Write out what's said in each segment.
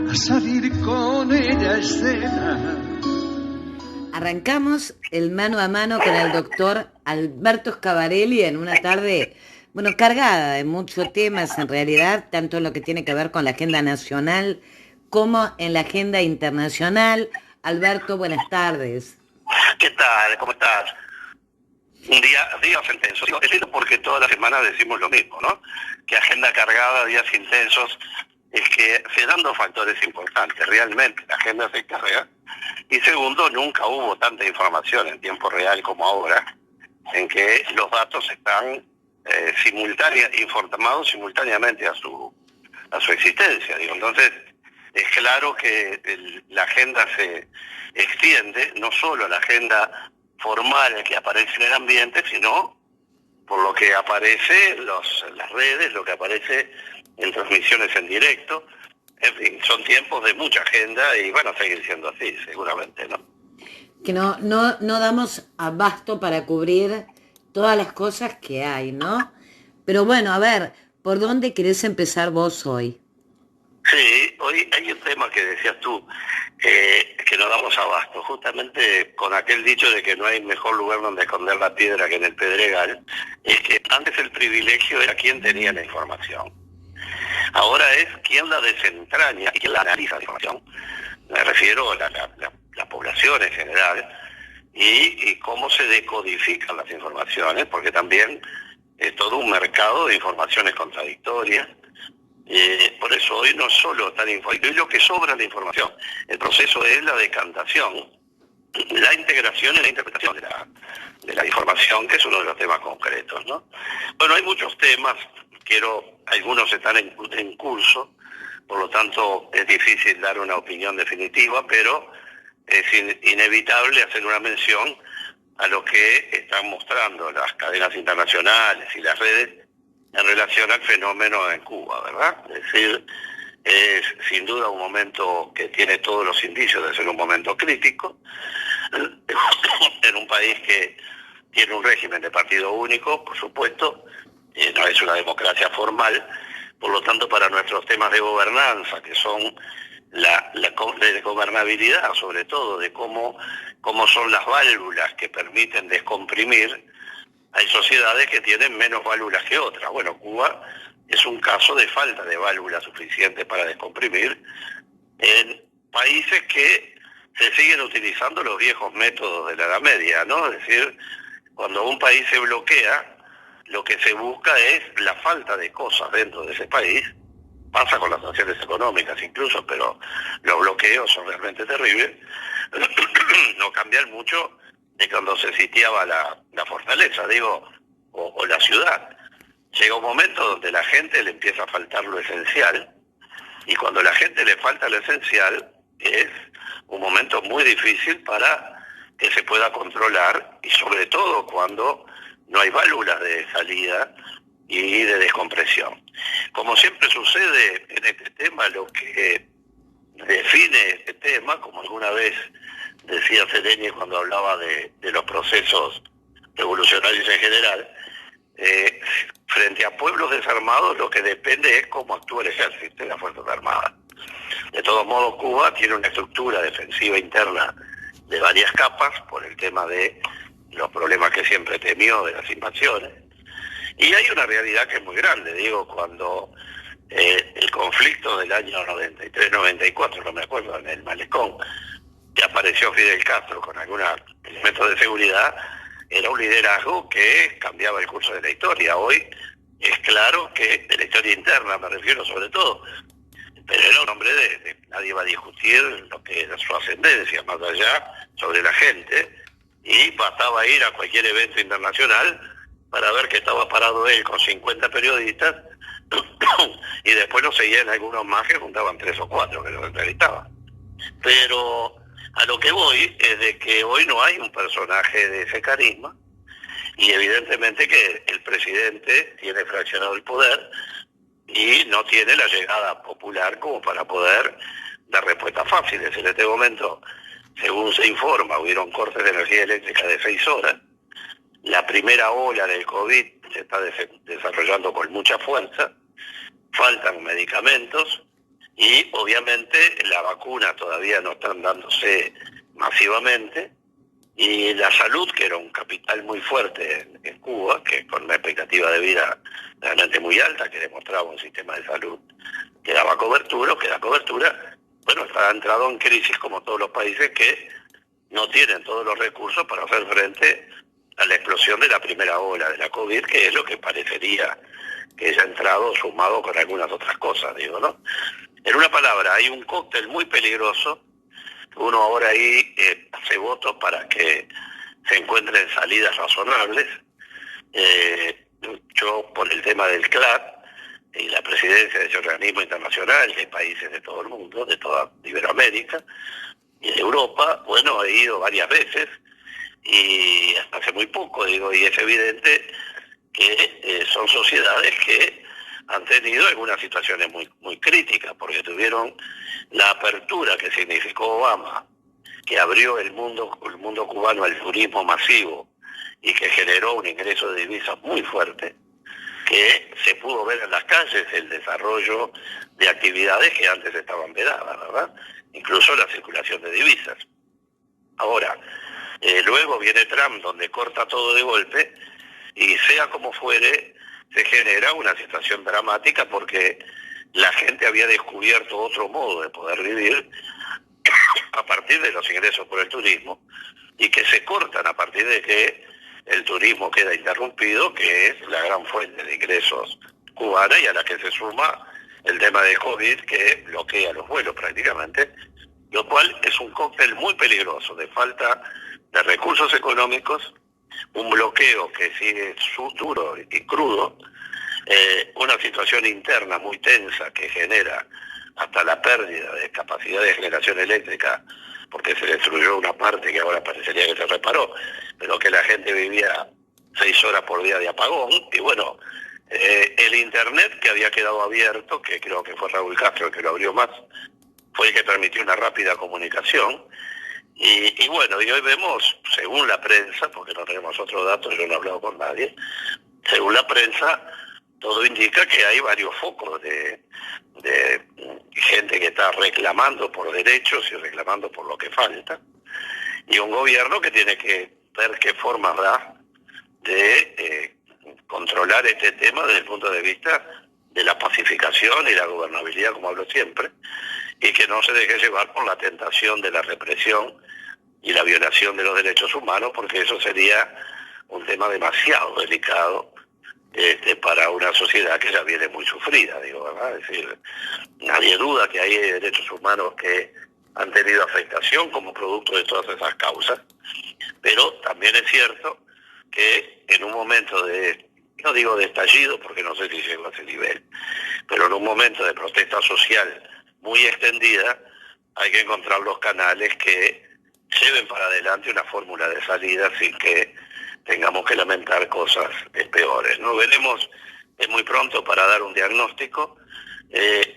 a salir con ella a escena. Arrancamos el mano a mano con el doctor Alberto Scavarelli en una tarde, bueno, cargada de muchos temas en realidad, tanto en lo que tiene que ver con la agenda nacional como en la agenda internacional. Alberto, buenas tardes. ¿Qué tal? ¿Cómo estás? Días intensos. Digo, es cierto porque todas las semanas decimos lo mismo, ¿no? Que agenda cargada, días intensos, es que se dan dos factores importantes. Realmente la agenda se carga. Y segundo, nunca hubo tanta información en tiempo real como ahora, en que los datos están informados simultáneamente a su existencia. Digo, entonces, es claro que la agenda se extiende, no solo a la agenda formal que aparece en el ambiente, sino por lo que aparece en las redes, lo que aparece en transmisiones en directo. En fin, son tiempos de mucha agenda y van a seguir siendo así, seguramente, ¿no? Que no damos abasto para cubrir todas las cosas que hay, ¿no? Pero bueno, a ver, ¿por dónde querés empezar vos hoy? Sí, hoy hay un tema que decías tú, que no damos abasto, justamente con aquel dicho de que no hay mejor lugar donde esconder la piedra que en el Pedregal. Es que antes el privilegio era quien tenía la información. Ahora es quien la desentraña y quien la analiza la información. Me refiero a la población en general y cómo se decodifican las informaciones, porque también es todo un mercado de informaciones contradictorias. Por eso hoy no solo tan información, lo que sobra la información. El proceso es la decantación, la integración y la interpretación de la información, que es uno de los temas concretos, ¿no? Bueno, hay muchos temas, algunos están en curso, por lo tanto es difícil dar una opinión definitiva, pero es inevitable hacer una mención a lo que están mostrando las cadenas internacionales y las redes en relación al fenómeno en Cuba, ¿verdad? Es decir, es sin duda un momento que tiene todos los indicios de ser un momento crítico, en un país que tiene un régimen de partido único, por supuesto, no es una democracia formal, por lo tanto para nuestros temas de gobernanza, que son de gobernabilidad, sobre todo, de cómo son las válvulas que permiten descomprimir, hay sociedades que tienen menos válvulas que otras. Bueno, Cuba es un caso de falta de válvulas suficientes para descomprimir en países que se siguen utilizando los viejos métodos de la Edad Media, ¿no? Es decir, cuando un país se bloquea, lo que se busca es la falta de cosas dentro de ese país. Pasa con las sanciones económicas incluso, pero los bloqueos son realmente terribles. No cambian mucho de cuando se sitiaba la fortaleza, o la ciudad. Llega un momento donde la gente le empieza a faltar lo esencial, y cuando a la gente le falta lo esencial, es un momento muy difícil para que se pueda controlar, y sobre todo cuando no hay válvulas de salida y de descompresión. Como siempre sucede en este tema, lo que define este tema, como alguna vez decía Sereni cuando hablaba de los procesos revolucionarios en general, frente a pueblos desarmados lo que depende es cómo actúa el ejército y las Fuerzas Armadas. De todos modos, Cuba tiene una estructura defensiva interna de varias capas por el tema de los problemas que siempre temió de las invasiones. Y hay una realidad que es muy grande, cuando el conflicto del año 93-94, no me acuerdo, en el Malecón, que apareció Fidel Castro con algunos elementos de seguridad, era un liderazgo que cambiaba el curso de la historia. Hoy es claro que, de la historia interna me refiero sobre todo, pero era un hombre nadie va a discutir lo que era su ascendencia, más allá, sobre la gente, y bastaba ir a cualquier evento internacional para ver que estaba parado él con 50 periodistas, y después lo seguían algunos más que juntaban 3 o 4 que lo entrevistaban. Pero a lo que voy es de que hoy no hay un personaje de ese carisma, y evidentemente que el presidente tiene fraccionado el poder y no tiene la llegada popular como para poder dar respuestas fáciles. En este momento, según se informa, hubieron cortes de energía eléctrica de 6 horas. La primera ola del COVID se está desarrollando con mucha fuerza, faltan medicamentos, y obviamente la vacuna todavía no están dándose masivamente, y la salud, que era un capital muy fuerte en Cuba, que con una expectativa de vida realmente muy alta, que demostraba un sistema de salud que daba cobertura, bueno, está entrado en crisis como todos los países que no tienen todos los recursos para hacer frente a la explosión de la primera ola de la COVID, que es lo que parecería que haya entrado sumado con algunas otras cosas, digo, ¿no? En una palabra, hay un cóctel muy peligroso. Uno ahora ahí hace votos para que se encuentren salidas razonables. Yo, por el tema del CLAD y la presidencia de ese organismo internacional de países de todo el mundo, de toda Iberoamérica y de Europa, bueno, he ido varias veces y hasta hace muy poco, digo, y es evidente que son sociedades que han tenido algunas situaciones muy críticas, porque tuvieron la apertura que significó Obama, que abrió el mundo cubano al turismo masivo y que generó un ingreso de divisas muy fuerte, que se pudo ver en las calles el desarrollo de actividades que antes estaban vedadas, ¿verdad? Incluso la circulación de divisas. Ahora, luego viene Trump, donde corta todo de golpe, y sea como fuere, se genera una situación dramática porque la gente había descubierto otro modo de poder vivir a partir de los ingresos por el turismo, y que se cortan a partir de que el turismo queda interrumpido, que es la gran fuente de ingresos cubana, y a la que se suma el tema de COVID, que bloquea los vuelos prácticamente, lo cual es un cóctel muy peligroso de falta de recursos económicos, un bloqueo que sigue duro y crudo, una situación interna muy tensa que genera hasta la pérdida de capacidad de generación eléctrica, porque se destruyó una parte que ahora parecería que se reparó, pero que la gente vivía 6 horas por día de apagón. Y bueno, el internet, que había quedado abierto, que creo que fue Raúl Castro el que lo abrió más, fue el que permitió una rápida comunicación. Y bueno, y hoy vemos, según la prensa, porque no tenemos otros datos, yo no he hablado con nadie, según la prensa, todo indica que hay varios focos de gente que está reclamando por derechos y reclamando por lo que falta, y un gobierno que tiene que ver qué forma da de controlar este tema desde el punto de vista de la pacificación y la gobernabilidad, como hablo siempre, y que no se deje llevar por la tentación de la represión y la violación de los derechos humanos, porque eso sería un tema demasiado delicado para una sociedad que ya viene muy sufrida, digo, ¿verdad? Es decir, nadie duda que hay derechos humanos que han tenido afectación como producto de todas esas causas, pero también es cierto que en un momento no digo de estallido, porque no sé si llegó a ese nivel, pero en un momento de protesta social muy extendida, hay que encontrar los canales que lleven para adelante una fórmula de salida sin que tengamos que lamentar cosas peores, ¿no? Veremos, es muy pronto para dar un diagnóstico.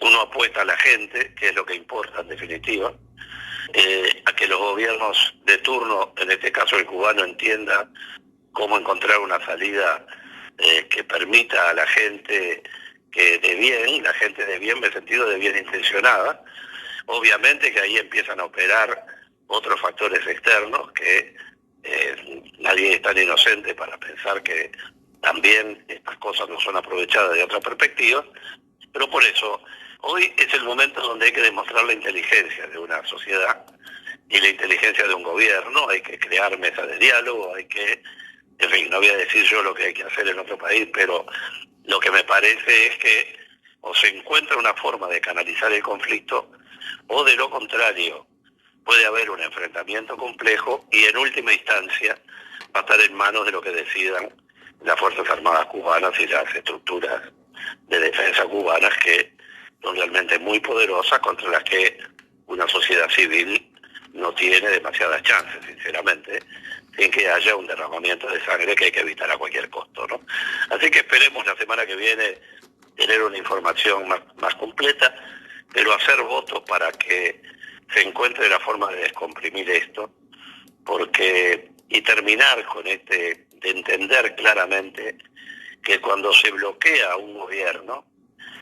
Uno apuesta a la gente, que es lo que importa en definitiva, a que los gobiernos de turno, en este caso el cubano, entienda cómo encontrar una salida que permita a la gente que de bien, la gente de bien, en el sentido de bien intencionada. Obviamente que ahí empiezan a operar otros factores externos que nadie es tan inocente para pensar que también estas cosas no son aprovechadas de otra perspectiva, pero por eso hoy es el momento donde hay que demostrar la inteligencia de una sociedad y la inteligencia de un gobierno. Hay que crear mesas de diálogo, hay que, en fin, no voy a decir yo lo que hay que hacer en otro país, pero lo que me parece es que o se encuentra una forma de canalizar el conflicto, o de lo contrario puede haber un enfrentamiento complejo y en última instancia va a estar en manos de lo que decidan las Fuerzas Armadas cubanas y las estructuras de defensa cubanas, que son realmente muy poderosas, contra las que una sociedad civil no tiene demasiadas chances, sinceramente, sin que haya un derramamiento de sangre que hay que evitar a cualquier costo, ¿no? Así que esperemos la semana que viene tener una información más completa, pero hacer votos para que se encuentre la forma de descomprimir esto, y terminar con de entender claramente que cuando se bloquea un gobierno,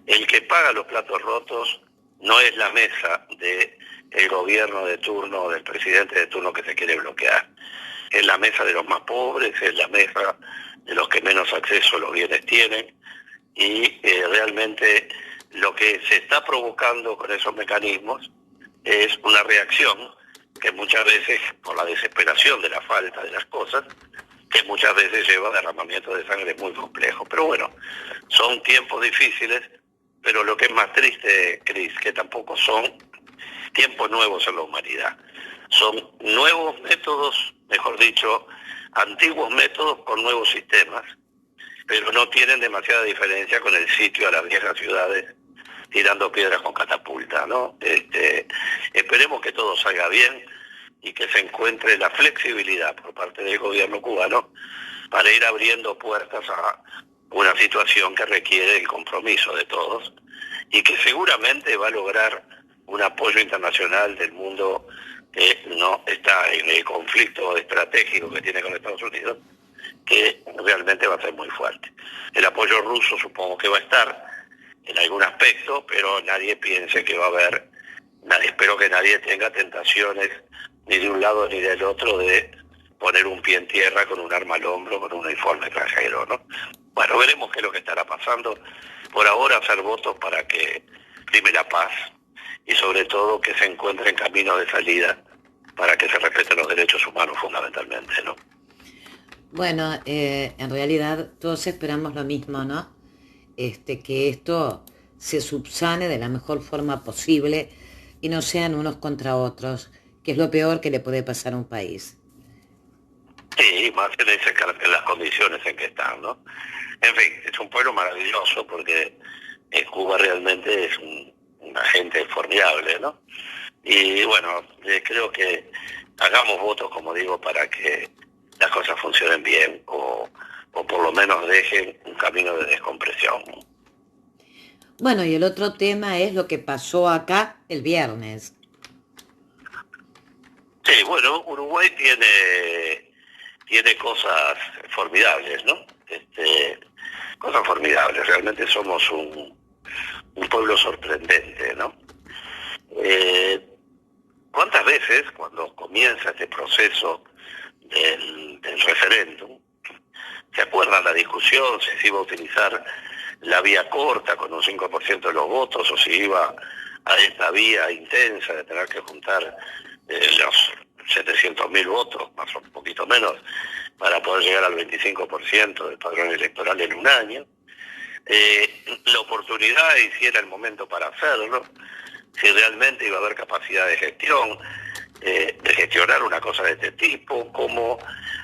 el que paga los platos rotos no es la mesa del gobierno de turno, del presidente de turno que se quiere bloquear. Es la mesa de los más pobres, es la mesa de los que menos acceso a los bienes tienen, y realmente lo que se está provocando con esos mecanismos es una reacción que muchas veces, por la desesperación de la falta de las cosas, que muchas veces lleva a derramamientos de sangre muy complejos. Pero bueno, son tiempos difíciles, pero lo que es más triste, Cris, que tampoco son tiempos nuevos en la humanidad. Son nuevos métodos, mejor dicho, antiguos métodos con nuevos sistemas, pero no tienen demasiada diferencia con el sitio a las viejas ciudades tirando piedras con catapulta, ¿no? Esperemos que todo salga bien y que se encuentre la flexibilidad por parte del gobierno cubano para ir abriendo puertas a una situación que requiere el compromiso de todos y que seguramente va a lograr un apoyo internacional del mundo que no está en el conflicto estratégico que tiene con Estados Unidos, que realmente va a ser muy fuerte. El apoyo ruso supongo que va a estar en algún aspecto, pero nadie piense que va a haber, espero que nadie tenga tentaciones ni de un lado ni del otro de poner un pie en tierra con un arma al hombro, con un uniforme extranjero, ¿no? Bueno, veremos qué es lo que estará pasando. Por ahora hacer votos para que prime la paz y sobre todo que se encuentren caminos de salida para que se respeten los derechos humanos fundamentalmente, ¿no? Bueno, en realidad todos esperamos lo mismo, ¿no? Que esto se subsane de la mejor forma posible y no sean unos contra otros, que es lo peor que le puede pasar a un país. Sí, más en las condiciones en que están, ¿no? En fin, es un pueblo maravilloso porque Cuba realmente es una gente formidable, ¿no? Y bueno, creo que hagamos votos, como digo, para que las cosas funcionen bien o por lo menos dejen un camino de descompresión. Bueno, y el otro tema es lo que pasó acá el viernes. Sí, bueno, Uruguay tiene cosas formidables, ¿no? Cosas formidables, realmente somos un pueblo sorprendente, ¿no? ¿Cuántas veces cuando comienza este proceso del referéndum, se acuerdan la discusión si se iba a utilizar la vía corta con un 5% de los votos o si iba a esta vía intensa de tener que juntar los 700.000 votos, más o un poquito menos, para poder llegar al 25% del padrón electoral en un año? La oportunidad y si era el momento para hacerlo, si realmente iba a haber capacidad de gestión, de gestionar una cosa de este tipo, cómo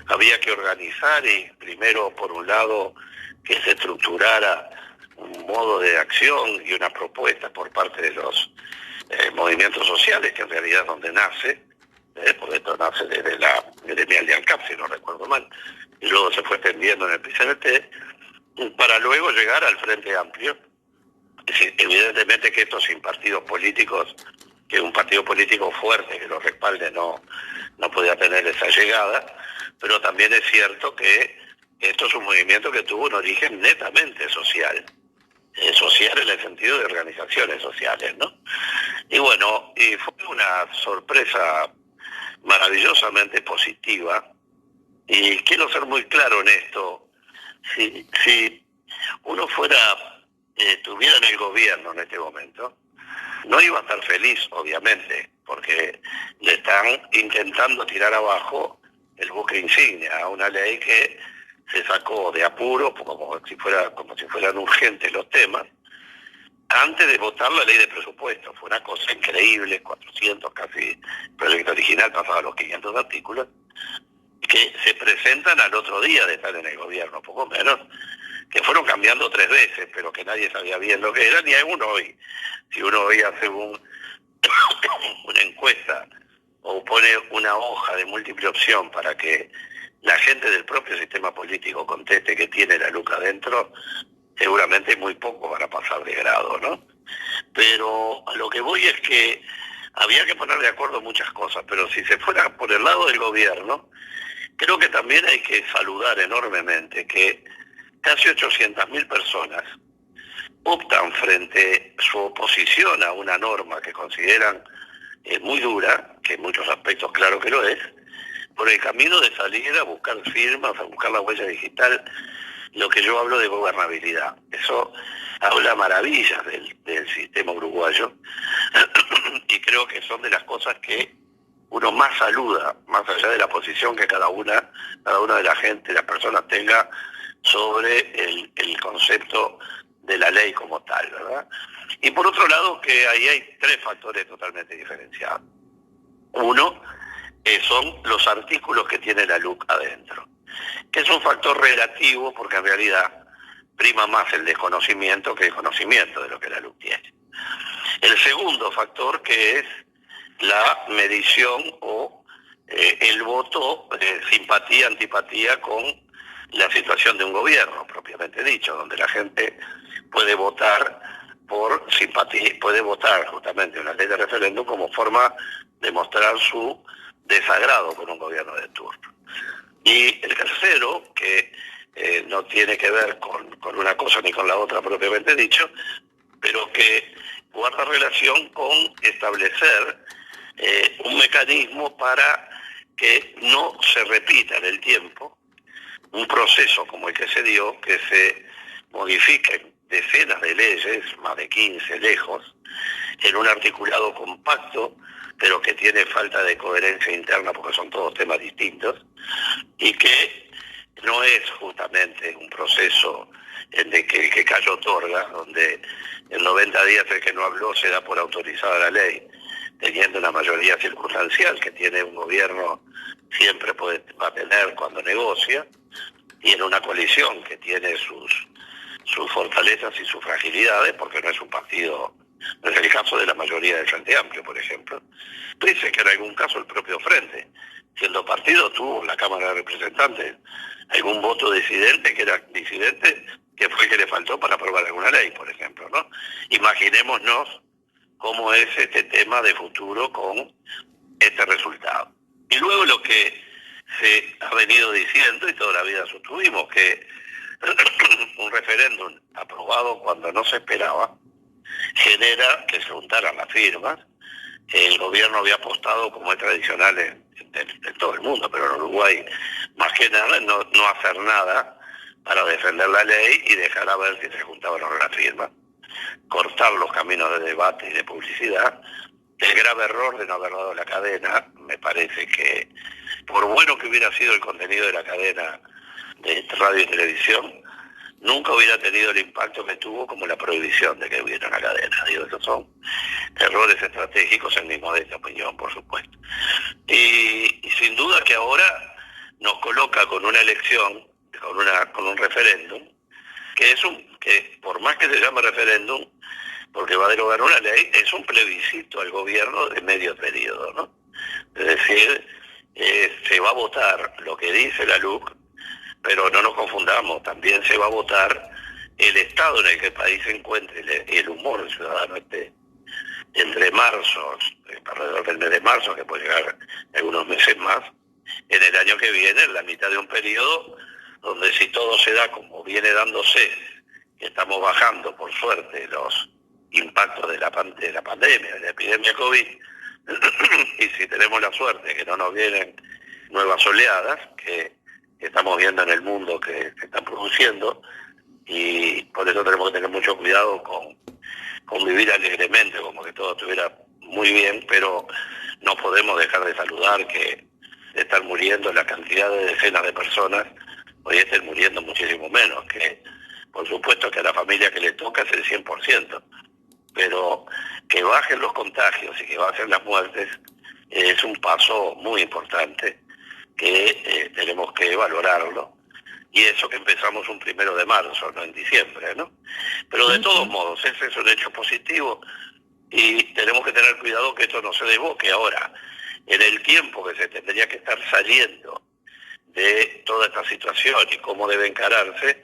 había que organizar y primero, por un lado, que se estructurara un modo de acción y una propuesta por parte de los movimientos sociales, que en realidad es donde nace, porque esto nace desde la gremial de ANCAP, si no recuerdo mal, y luego se fue extendiendo en el PCNT, para luego llegar al Frente Amplio. Es decir, evidentemente que esto sin partidos políticos, que un partido político fuerte que lo respalde no podía tener esa llegada, pero también es cierto que esto es un movimiento que tuvo un origen netamente social, social en el sentido de organizaciones sociales, ¿no? Y bueno, y fue una sorpresa maravillosamente positiva, y quiero ser muy claro en esto. Si uno estuviera en el gobierno en este momento, no iba a estar feliz, obviamente, porque le están intentando tirar abajo el buque insignia a una ley que se sacó de apuro, como si fueran urgentes los temas, antes de votar la ley de presupuesto. Fue una cosa increíble, 400 casi, proyecto original pasaba los 500 artículos, que se presentan al otro día de estar en el gobierno, poco menos, que fueron cambiando 3 veces, pero que nadie sabía bien lo que era, ni aún hoy. Si uno hoy hace una encuesta o pone una hoja de múltiple opción para que la gente del propio sistema político conteste que tiene la LUC adentro, seguramente muy pocos van a pasar de grado, ¿no? Pero a lo que voy es que había que poner de acuerdo muchas cosas, pero si se fuera por el lado del gobierno, creo que también hay que saludar enormemente que casi 800.000 personas optan frente a su oposición oposición a una norma que consideran muy dura, que en muchos aspectos claro que lo es, por el camino de salir a buscar firmas, a buscar la huella digital, lo que yo hablo de gobernabilidad. Eso habla maravillas del sistema uruguayo y creo que son de las cosas que uno más saluda, más allá de la posición que cada una de la gente, las personas tenga sobre el concepto de la ley como tal, ¿verdad? Y por otro lado, que ahí hay tres factores totalmente diferenciados. Uno, son los artículos que tiene la LUC adentro, que es un factor relativo porque en realidad prima más el desconocimiento que el conocimiento de lo que la LUC tiene. El segundo factor, que es la medición o el voto simpatía, antipatía con la situación de un gobierno, propiamente dicho, donde la gente puede votar por simpatía, puede votar justamente una ley de referéndum como forma de mostrar su desagrado con un gobierno de turno. Y el tercero, que no tiene que ver con una cosa ni con la otra propiamente dicho, pero que guarda relación con establecer un mecanismo para que no se repita en el tiempo un proceso como el que se dio, que se modifiquen decenas de leyes, más de 15 lejos, en un articulado compacto, pero que tiene falta de coherencia interna porque son todos temas distintos, y que no es justamente un proceso en el que el que cayó otorga, donde en 90 días el que no habló se da por autorizada la ley, teniendo una mayoría circunstancial que tiene un gobierno, siempre va a tener cuando negocia, y en una coalición que tiene sus fortalezas y sus fragilidades, porque no es un partido, no es el caso de la mayoría del Frente Amplio, por ejemplo. Dice que en algún caso el propio Frente, siendo partido, tuvo en la Cámara de Representantes algún voto disidente, que fue el que le faltó para aprobar alguna ley, por ejemplo, ¿no? Imaginémonos cómo es este tema de futuro con este resultado. Y luego lo que se ha venido diciendo, y toda la vida sostuvimos, que un referéndum aprobado cuando no se esperaba genera que se juntaran las firmas. El gobierno había apostado, como es tradicional en todo el mundo, pero en Uruguay más que nada, no hacer nada para defender la ley y dejar a ver si se juntaban o no las firmas, cortar los caminos de debate y de publicidad. El grave error de no haber dado la cadena, me parece que, por bueno que hubiera sido el contenido de la cadena de radio y televisión, nunca hubiera tenido el impacto que tuvo como la prohibición de que hubiera una cadena. Digo, esos son errores estratégicos en mi modesta opinión, por supuesto. Y sin duda que ahora nos coloca con una elección, con un referéndum, que por más que se llame referéndum, porque va a derogar una ley, es un plebiscito al gobierno de medio periodo, ¿no? Es decir, se va a votar lo que dice la LUC, pero no nos confundamos, también se va a votar el estado en el que el país se encuentre y el humor del ciudadano esté entre marzo, alrededor del mes de marzo, que puede llegar algunos meses más, en el año que viene, en la mitad de un periodo, donde si todo se da como viene dándose, que estamos bajando, por suerte, los impactos de la pandemia, de la epidemia COVID, y si tenemos la suerte que no nos vienen nuevas oleadas, que estamos viendo en el mundo que se están produciendo, y por eso tenemos que tener mucho cuidado con vivir alegremente, como que todo estuviera muy bien, pero no podemos dejar de saludar que están muriendo la cantidad de decenas de personas, hoy estén muriendo muchísimo menos, que por supuesto que a la familia que le toca es el 100%, pero que bajen los contagios y que bajen las muertes es un paso muy importante que tenemos que valorarlo, y eso que empezamos un 1 de marzo, no en diciembre, ¿no? Pero de todos modos, ese es un hecho positivo y tenemos que tener cuidado que esto no se desboque ahora. En el tiempo que se tendría que estar saliendo de toda esta situación y cómo debe encararse,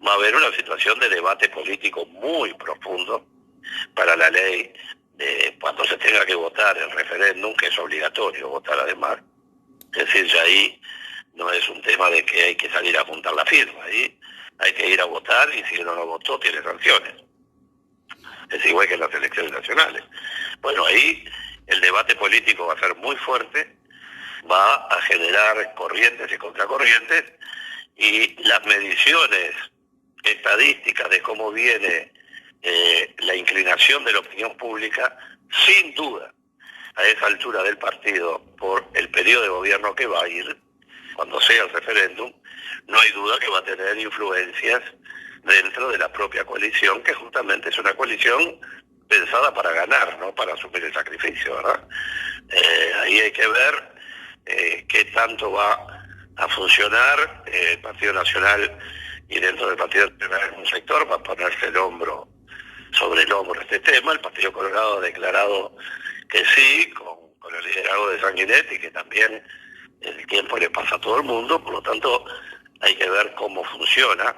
va a haber una situación de debate político muy profundo para la ley de cuando se tenga que votar el referéndum, que es obligatorio votar además. Es decir, ya ahí no es un tema de que hay que salir a juntar la firma, ahí hay que ir a votar y si uno no votó tiene sanciones. Es igual que en las elecciones nacionales. Bueno, ahí el debate político va a ser muy fuerte, va a generar corrientes y contracorrientes, y las mediciones estadísticas de cómo viene la inclinación de la opinión pública, sin duda, a esa altura del partido, por el periodo de gobierno que va a ir, cuando sea el referéndum, no hay duda que va a tener influencias dentro de la propia coalición, que justamente es una coalición pensada para ganar, no para asumir el sacrificio, ¿verdad? Ahí hay que ver qué tanto va a funcionar el Partido Nacional, y dentro del Partido Nacional en un sector va a ponerse el hombro sobre el hombro este tema. El Partido Colorado ha declarado que sí, con el liderazgo de Sanguinetti, que también el tiempo le pasa a todo el mundo, por lo tanto hay que ver cómo funciona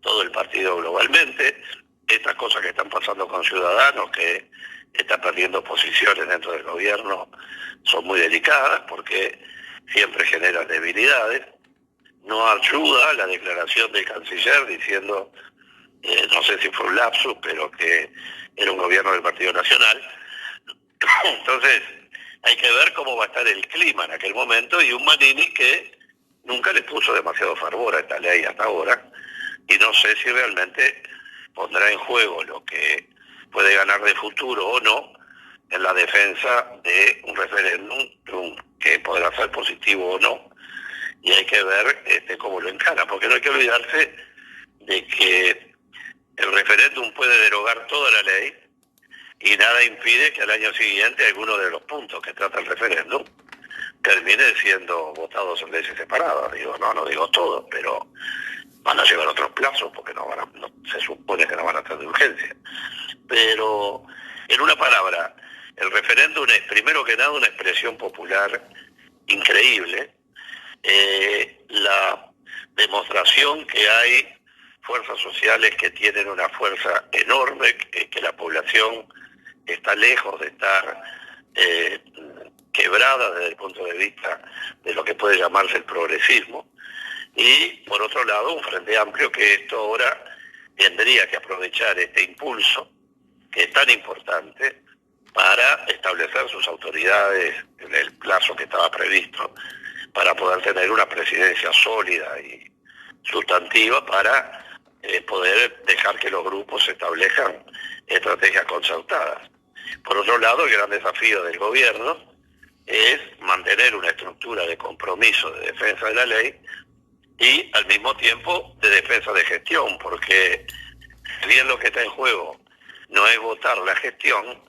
todo el partido globalmente. Estas cosas que están pasando con Ciudadanos, que está perdiendo posiciones dentro del gobierno, son muy delicadas porque siempre generan debilidades. No ayuda la declaración del canciller diciendo, no sé si fue un lapsus, pero que era un gobierno del Partido Nacional. Entonces hay que ver cómo va a estar el clima en aquel momento, y un Manini que nunca le puso demasiado fervor a esta ley hasta ahora, y no sé si realmente pondrá en juego lo que puede ganar de futuro o no en la defensa de un referéndum que podrá ser positivo o no, y hay que ver cómo lo encara, porque no hay que olvidarse de que el referéndum puede derogar toda la ley, y nada impide que al año siguiente alguno de los puntos que trata el referéndum termine siendo votados en leyes separadas. No digo todo, pero van a llevar otros plazos porque no se supone que no van a estar de urgencia. Pero, en una palabra, el referéndum es, primero que nada, una expresión popular increíble, la demostración que hay fuerzas sociales que tienen una fuerza enorme, que la población está lejos de estar quebrada desde el punto de vista de lo que puede llamarse el progresismo, y por otro lado un frente amplio que esto ahora tendría que aprovechar este impulso que es tan importante para establecer sus autoridades en el plazo que estaba previsto, para poder tener una presidencia sólida y sustantiva, para poder dejar que los grupos establezcan estrategias concertadas. Por otro lado, el gran desafío del gobierno es mantener una estructura de compromiso de defensa de la ley y al mismo tiempo de defensa de gestión, porque si bien lo que está en juego no es votar la gestión,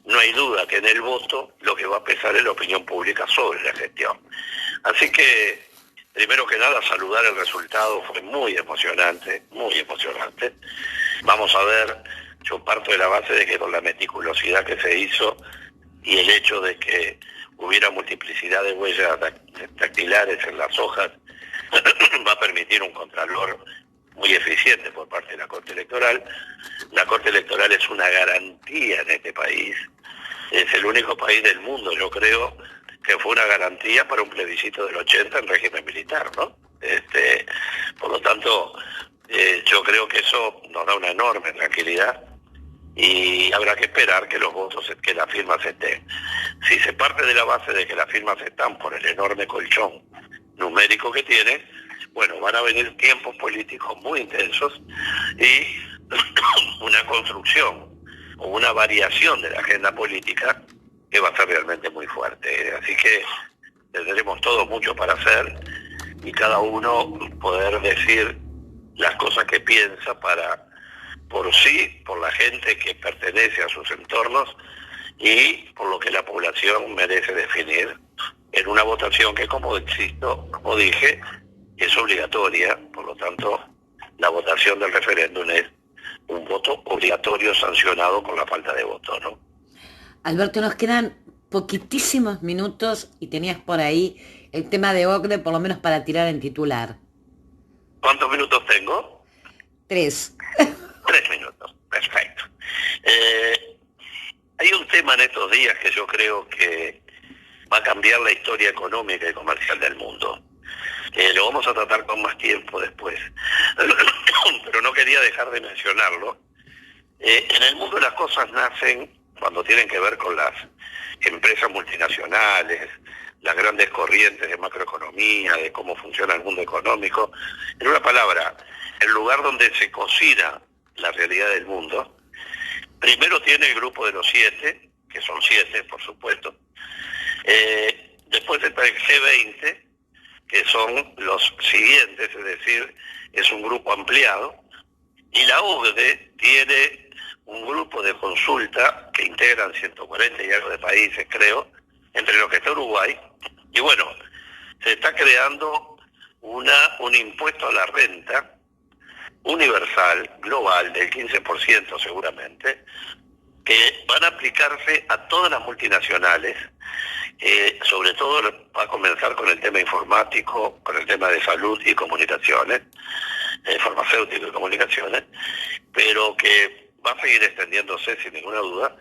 no hay duda que en el voto lo que va a pesar es la opinión pública sobre la gestión. Así que, primero que nada, saludar el resultado, fue muy emocionante, muy emocionante. Vamos a ver, yo parto de la base de que con la meticulosidad que se hizo y el hecho de que hubiera multiplicidad de huellas dactilares en las hojas, va a permitir un contralor muy eficiente por parte de la Corte Electoral. La Corte Electoral es una garantía en este país, es el único país del mundo, yo creo, que fue una garantía para un plebiscito del 80 en régimen militar, ¿no? Por lo tanto, yo creo que eso nos da una enorme tranquilidad, y habrá que esperar que los votos, que las firmas estén. Si se parte de la base de que las firmas están por el enorme colchón numérico que tiene, bueno, van a venir tiempos políticos muy intensos y una construcción o una variación de la agenda política que va a ser realmente muy fuerte. Así que tendremos todos mucho para hacer, y cada uno poder decir las cosas que piensa por sí, por la gente que pertenece a sus entornos y por lo que la población merece definir en una votación que, como dije, es obligatoria. Por lo tanto, la votación del referéndum es un voto obligatorio sancionado con la falta de voto, ¿no? Alberto, nos quedan poquitísimos minutos y tenías por ahí el tema de Ocde, por lo menos para tirar en titular. ¿Cuántos minutos tengo? 3. 3 minutos, perfecto. Hay un tema en estos días que yo creo que va a cambiar la historia económica y comercial del mundo. Lo vamos a tratar con más tiempo después, pero no quería dejar de mencionarlo. En el mundo las cosas nacen cuando tienen que ver con las empresas multinacionales, las grandes corrientes de macroeconomía, de cómo funciona el mundo económico. En una palabra, el lugar donde se cocina la realidad del mundo, primero tiene el grupo de los 7, que son 7, por supuesto. Después está el G20, que son los siguientes, es decir, es un grupo ampliado. Y la OCDE tiene un grupo de consulta que integran 140 y algo de países, creo, entre los que está Uruguay. Y bueno, se está creando un impuesto a la renta universal, global, del 15% seguramente, que van a aplicarse a todas las multinacionales. Sobre todo va a comenzar con el tema informático, con el tema de salud y comunicaciones, farmacéutico y comunicaciones, pero que va a seguir extendiéndose sin ninguna duda,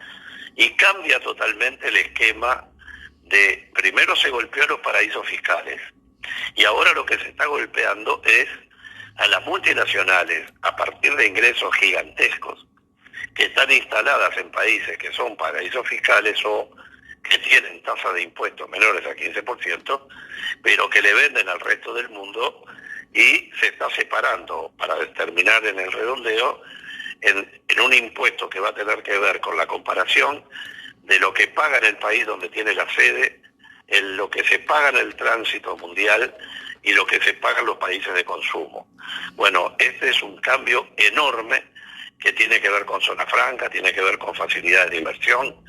y cambia totalmente el esquema de, primero se golpeó a los paraísos fiscales, y ahora lo que se está golpeando es a las multinacionales a partir de ingresos gigantescos que están instaladas en países que son paraísos fiscales o que tienen tasas de impuestos menores al 15%, pero que le venden al resto del mundo, y se está separando, para terminar en el redondeo, en un impuesto que va a tener que ver con la comparación de lo que paga en el país donde tiene la sede, en lo que se paga en el tránsito mundial y lo que se paga en los países de consumo. Bueno, este es un cambio enorme que tiene que ver con zona franca, tiene que ver con facilidades de inversión,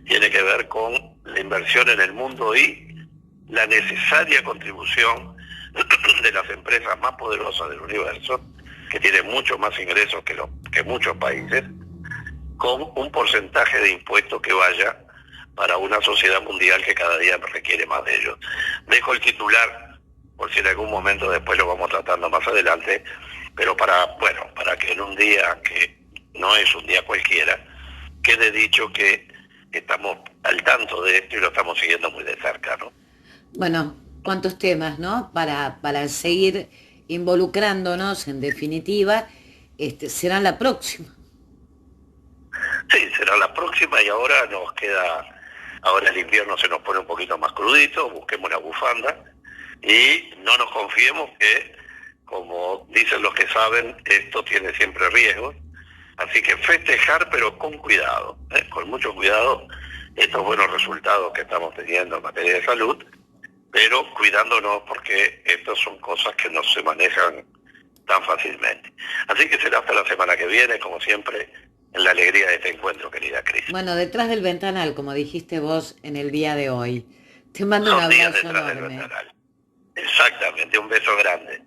tiene que ver con la inversión en el mundo y la necesaria contribución de las empresas más poderosas del universo, que tienen mucho más ingresos que muchos países, con un porcentaje de impuestos que vaya para una sociedad mundial que cada día requiere más de ellos. Dejo el titular, por si en algún momento después lo vamos tratando más adelante, pero para que en un día que no es un día cualquiera, quede dicho que estamos al tanto de esto y lo estamos siguiendo muy de cerca, ¿no? Bueno, cuántos temas, ¿no? Para seguir involucrándonos, en definitiva, será la próxima. Sí, será la próxima, y ahora nos queda, ahora el invierno se nos pone un poquito más crudito, busquemos una bufanda y no nos confiemos que, como dicen los que saben, esto tiene siempre riesgos, así que festejar pero con cuidado, con mucho cuidado, estos buenos resultados que estamos teniendo en materia de salud, pero cuidándonos porque estas son cosas que no se manejan tan fácilmente. Así que será hasta la semana que viene, como siempre, en la alegría de este encuentro, querida Cris. Bueno, detrás del ventanal, como dijiste vos en el día de hoy. Te mando un abrazo enorme. Exactamente, un beso grande.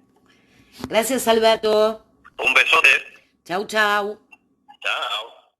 Gracias, Alberto. Un besote. Chau, chau. Chao.